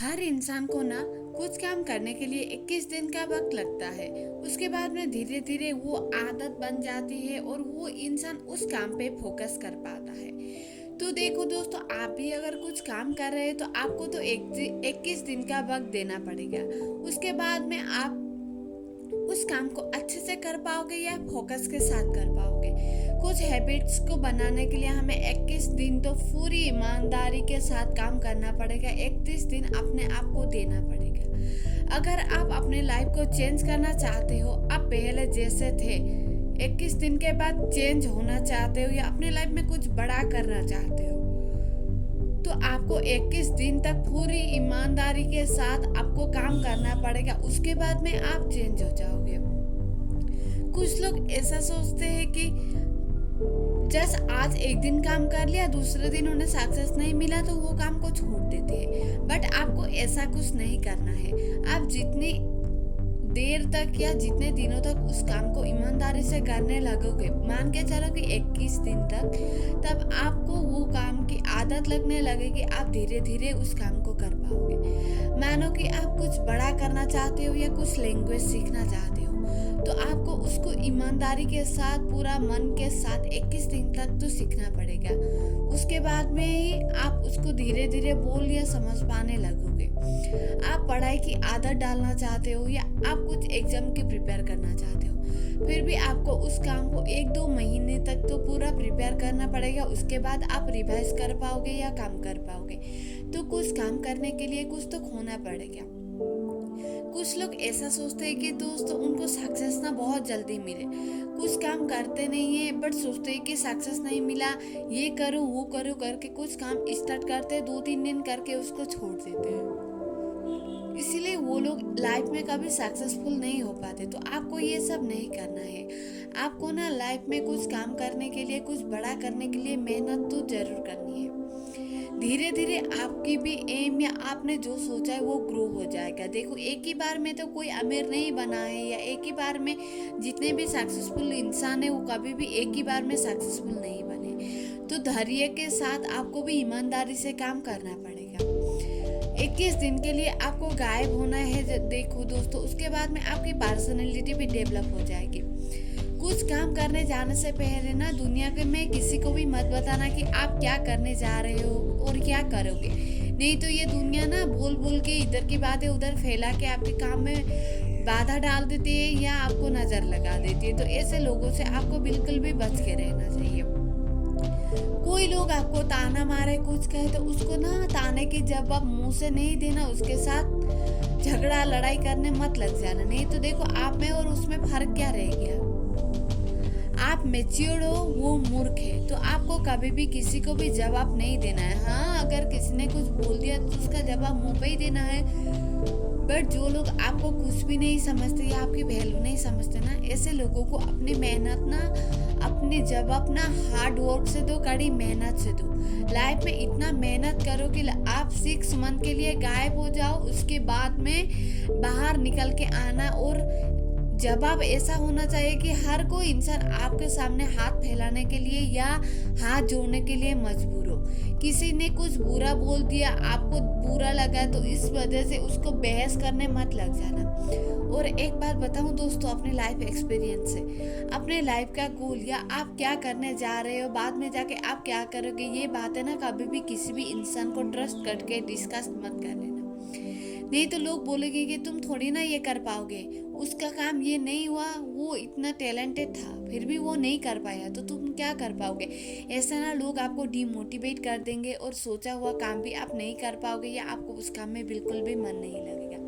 हर इंसान को ना कुछ काम करने के लिए 21 दिन का वक्त लगता है। उसके बाद में धीरे धीरे वो आदत बन जाती है और वो इंसान उस काम पे फोकस कर पाता है। तो देखो दोस्तों, आप भी अगर कुछ काम कर रहे हैं तो आपको तो 21 दिन का वक्त देना पड़ेगा। उसके बाद में आप उस काम को अच्छे से कर पाओगे या फोकस के साथ कर पाओगे। कुछ हैबिट्स को बनाने के लिए हमें 21 दिन तो पूरी ईमानदारी के साथ काम करना पड़ेगा। 31 दिन अपने आप को देना पड़ेगा। अगर आप अपने लाइफ को चेंज करना चाहते हो, आप पहले जैसे थे 21 दिन के बाद चेंज होना चाहते हो या अपने लाइफ में कुछ बड़ा करना चाहते हो, तो आपको 21 दिन तक पूरी ईमानदारी के साथ आपको काम करना पड़ेगा। उसके बाद में आप चेंज हो जाओगे। कुछ लोग ऐसा सोचते हैं कि जस्ट आज एक दिन काम कर लिया, दूसरे दिन उन्हें सक्सेस नहीं मिला तो वो काम को छोड़ देते हैं। बट आपको ऐसा कुछ नहीं करना है। आप जितनी देर तक या जितने दिनों तक उस काम को ईमानदारी से करने लगोगे, मान के चलो कि 21 दिन तक, तब आपको वो काम की आदत लगने लगेगी। आप धीरे धीरे उस काम को कर पाओगे। मानो कि आप कुछ बड़ा करना चाहते हो या कुछ लैंग्वेज सीखना चाहते हो, तो आपको उसको ईमानदारी के साथ पूरा मन के साथ 21 दिन तक तो सीखना पड़ेगा। उसके बाद में ही आप उसको धीरे धीरे बोल या समझ पाने लगोगे। आप पढ़ाई की आदत डालना चाहते हो या आप कुछ एग्जाम की प्रिपेयर करना चाहते हो, फिर भी आपको उस काम को 1-2 महीने तक तो पूरा प्रिपेयर करना पड़ेगा। उसके बाद आप रिवाइज कर पाओगे या काम कर पाओगे। तो कुछ काम करने के लिए कुछ तो खोना पड़ेगा। कुछ लोग ऐसा सोचते हैं कि दोस्तों उनको सक्सेस ना बहुत जल्दी मिले। कुछ काम करते नहीं है बट सोचते हैं कि सक्सेस नहीं मिला, ये करो वो करो करके कुछ काम स्टार्ट करते हैं, 2-3 दिन करके उसको छोड़ देते हैं। इसीलिए वो लोग लाइफ में कभी सक्सेसफुल नहीं हो पाते। तो आपको ये सब नहीं करना है। आपको ना लाइफ में कुछ काम करने के लिए, कुछ बड़ा करने के लिए मेहनत तो जरूर करनी है। धीरे धीरे आपकी भी एम या आपने जो सोचा है वो ग्रो हो जाएगा। देखो, एक ही बार में तो कोई अमीर नहीं बना है या एक ही बार में जितने भी सक्सेसफुल इंसान है वो कभी भी एक ही बार में सक्सेसफुल नहीं बने। तो धैर्य के साथ आपको भी ईमानदारी से काम करना पड़ेगा। 21 दिन के लिए आपको गायब होना है। देखो दोस्तों, उसके बाद में आपकी पर्सनैलिटी भी डेवलप हो जाएगी। कुछ काम करने जाने से पहले ना दुनिया के में किसी को भी मत बताना कि आप क्या करने जा रहे हो और क्या करोगे। नहीं तो ये दुनिया ना बोल बोल के इधर की बातें उधर फैला के आपके काम में बाधा डाल देती है या आपको नजर लगा देती है। तो ऐसे लोगों से आपको बिल्कुल भी बच के रहना चाहिए। कोई लोग आपको ताना मारे, कुछ कहे, तो उसको ना ताने की जवाब मुंह से नहीं देना। उसके साथ झगड़ा लड़ाई करने मत लग जाना। नहीं तो देखो, आप में और उसमें फर्क क्या रह गया। आप मैच्योर हो, वो मूर्ख है। तो आपको कभी भी किसी को भी जवाब नहीं देना है। हाँ, अगर किसी ने कुछ बोल दिया तो उसका जवाब मुंह पे ही देना है। बट जो लोग आपको कुछ भी नहीं समझते या आपकी वैल्यू नहीं समझते ना, ऐसे लोगों को अपनी मेहनत ना, अपने जवाब ना हार्ड वर्क से दो, कड़ी मेहनत से दो। लाइफ में इतना मेहनत करो कि आप 6 मंथ के लिए गायब हो जाओ। उसके बाद में बाहर निकल के आना और जवाब ऐसा होना चाहिए कि हर कोई इंसान आपके सामने हाथ फैलाने के लिए या हाथ जोड़ने के लिए मजबूर हो। किसी ने कुछ बुरा बोल दिया, आपको बुरा लगा, तो इस वजह से उसको बहस करने मत लग जाना। और एक बात बताऊं दोस्तों, अपने लाइफ एक्सपीरियंस से, अपने लाइफ का गोल या आप क्या करने जा रहे हो, बाद में जाके आप क्या करोगे, ये बातें ना कभी भी किसी भी इंसान को ट्रस्ट करके डिस्कस मत कर लेना। नहीं तो लोग बोलेंगे कि तुम थोड़ी ना ये कर पाओगे, उसका काम ये नहीं हुआ, वो इतना टैलेंटेड था फिर भी वो नहीं कर पाया, तो तुम क्या कर पाओगे। ऐसा ना लोग आपको डिमोटिवेट कर देंगे और सोचा हुआ काम भी आप नहीं कर पाओगे या आपको उस काम में बिल्कुल भी मन नहीं लगेगा।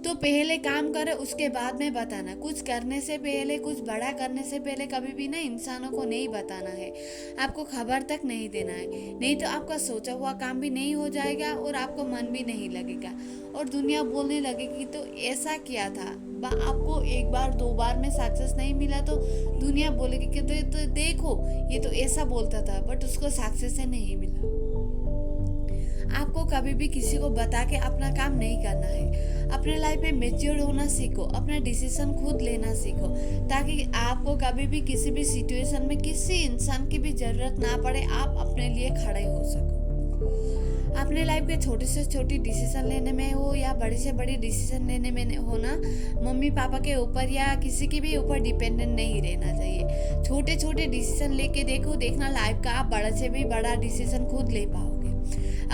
तो पहले काम करो, उसके बाद में बताना। कुछ करने से पहले, कुछ बड़ा करने से पहले कभी भी ना इंसानों को नहीं बताना है। आपको खबर तक नहीं देना है। नहीं तो आपका सोचा हुआ काम भी नहीं हो जाएगा और आपको मन भी नहीं लगेगा और दुनिया बोलने लगेगी तो ऐसा किया था। आपको 1 बार 2 बार में सक्सेस नहीं मिला तो दुनिया बोलेगी कि तो देखो, ये तो ऐसा बोलता था बट उसको सक्सेस ही नहीं मिला। आपको कभी भी किसी को बता के अपना काम नहीं करना है। अपने लाइफ में मैच्योर होना सीखो, अपना डिसीजन खुद लेना सीखो, ताकि आपको कभी भी किसी भी सिचुएशन में किसी इंसान की भी जरूरत ना पड़े, आप अपने लिए खड़े हो सको। अपने लाइफ के छोटे से छोटी डिसीजन लेने में हो या बड़ी से बड़ी डिसीजन लेने में हो ना, मम्मी पापा के ऊपर या किसी के भी ऊपर डिपेंडेंट नहीं रहना चाहिए। छोटे छोटे डिसीजन लेके देखना लाइफ का आप बड़ा से भी बड़ा डिसीजन खुद ले पाओगे।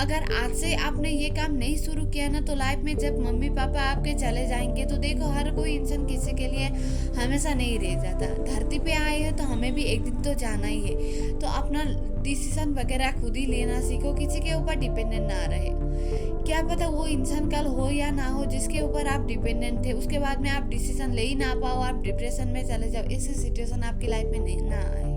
अगर आज से आपने ये काम नहीं शुरू किया ना, तो लाइफ में जब मम्मी पापा आपके चले जाएंगे तो देखो, हर कोई इंसान किसी के लिए हमेशा नहीं रह जाता। धरती पे आए हैं तो हमें भी एक दिन तो जाना ही है। तो अपना डिसीजन वगैरह खुद ही लेना सीखो, किसी के ऊपर डिपेंडेंट ना रहे। क्या पता वो इंसान कल हो या ना हो जिसके ऊपर आप डिपेंडेंट थे, उसके बाद में आप डिसीजन ले ही ना पाओ, आप डिप्रेशन में चले जाओ, ऐसी सिचुएशन आपकी लाइफ में नहीं ना आए।